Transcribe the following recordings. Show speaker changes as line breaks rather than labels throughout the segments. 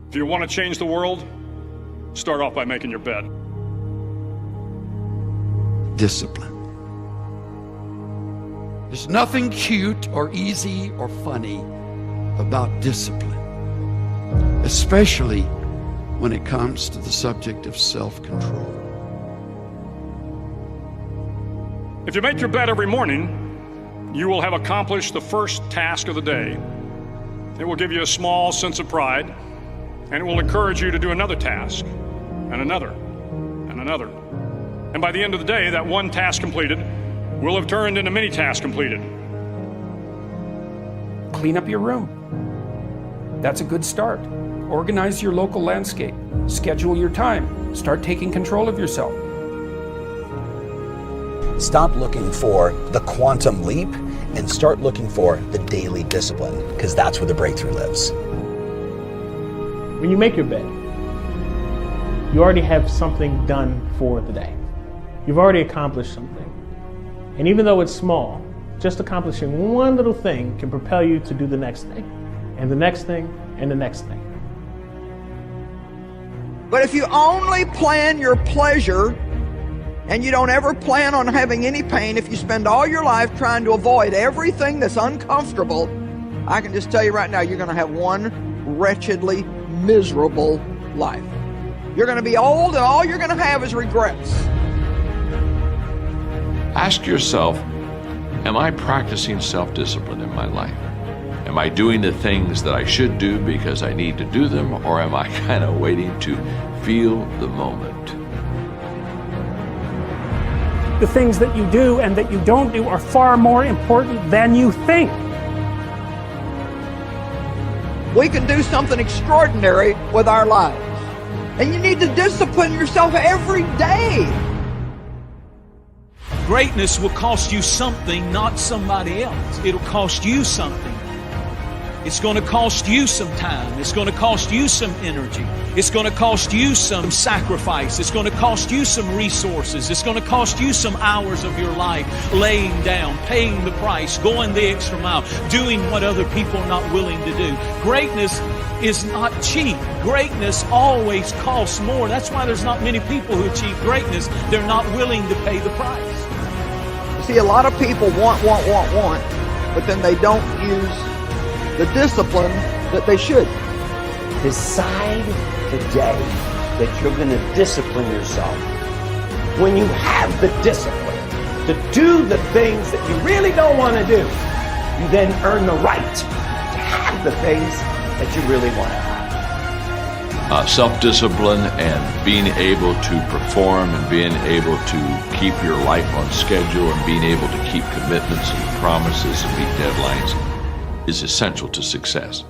If you want to change the world, start off by making your bed.
Discipline. There's nothing cute or easy or funny about discipline, especially when it comes to the subject of self-control.
If you make your bed every morning, you will have accomplished the first task of the day. It will give you a small sense of pride, and it will encourage you to do another task, and another, and another. And by the end of the day, that one task completed will have turned into many tasks completed.
Clean up your room. That's a good start. Organize your local landscape. Schedule your time. Start taking control of yourself.
Stop looking for the quantum leap and start looking for the daily discipline, because that's where the breakthrough lives.
When you make your bed, you already have something done for the day. You've already accomplished something. And even though it's small, just accomplishing one little thing can propel you to do the next thing, and the next thing, and the next thing.
But if you only plan your pleasure and you don't ever plan on having any pain, if you spend all your life trying to avoid everything that's uncomfortable, I can just tell you right now, you're going to have one wretchedly miserable life. You're going to be old and all you're going to have is regrets.
Ask yourself, am I practicing self-discipline in my life? Am I doing the things that I should do because I need to do them, or am I kind of waiting to feel the moment?
The things that you do and that you don't do are far more important than you think.
We can do something extraordinary with our lives. And you need to discipline yourself every day.
Greatness will cost you something, not somebody else. It'll cost you something. It's going to cost you some time. It's going to cost you some energy. It's going to cost you some sacrifice. It's going to cost you some resources. It's going to cost you some hours of your life laying down, paying the price, going the extra mile, doing what other people are not willing to do. Greatness is not cheap. Greatness always costs more. That's why there's not many people who achieve greatness. They're not willing to pay the price.
You see, a lot of people want, but then they don't use the discipline that they should.
Decide today that you're going to discipline yourself. When you have the discipline to do the things that you really don't want to do, you then earn the right to have the things that you really want to have.
Self-discipline and being able to perform and being able to keep your life on schedule and being able to keep commitments and promises and meet deadlines is essential to success.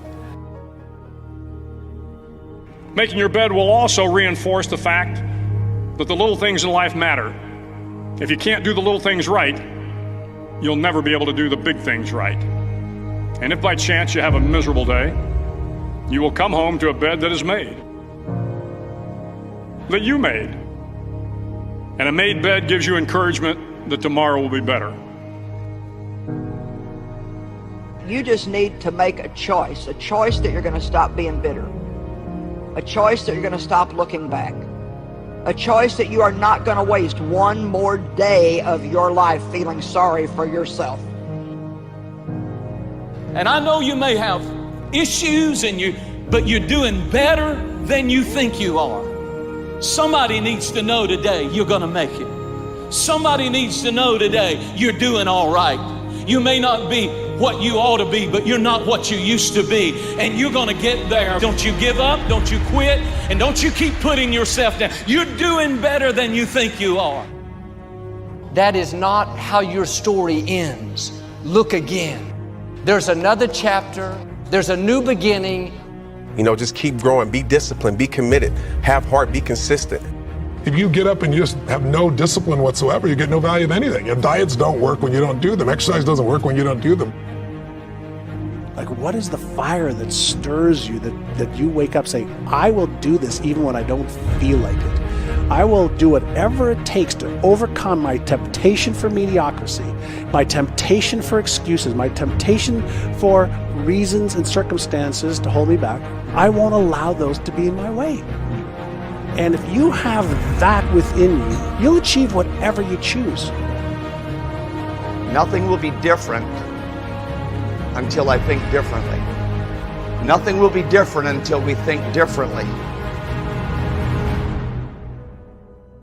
Making your bed will also reinforce the fact that the little things in life matter. If you can't do the little things right, you'll never be able to do the big things right. And if by chance you have a miserable day, you will come home to a bed that is made, that you made. And a made bed gives you encouragement that tomorrow will be better.
You just need to make a choice that you're going to stop being bitter, a choice that you're going to stop looking back, a choice that you are not going to waste one more day of your life feeling sorry for yourself.
And I know you may have issues but you're doing better than you think you are. Somebody needs to know today you're going to make it. Somebody needs to know today you're doing all right. You may not be what you ought to be, but you're not what you used to be, and you're going to get there. Don't you give up, don't you quit, and don't you keep putting yourself down. You're doing better than you think you are.
That is not how your story ends. Look again. There's another chapter. There's a new beginning.
You know, just keep growing, be disciplined, be committed, have heart, be consistent.
If you get up and you just have no discipline whatsoever, you get no value of anything. Your diets don't work when you don't do them. Exercise doesn't work when you don't do them.
Like, what is the fire that stirs you, that you wake up saying, I will do this even when I don't feel like it? I will do whatever it takes to overcome my temptation for mediocrity, my temptation for excuses, my temptation for reasons and circumstances to hold me back. I won't allow those to be in my way. And if you have that within you, you'll achieve whatever you choose.
Nothing will be different until I think differently. Nothing will be different until we think differently.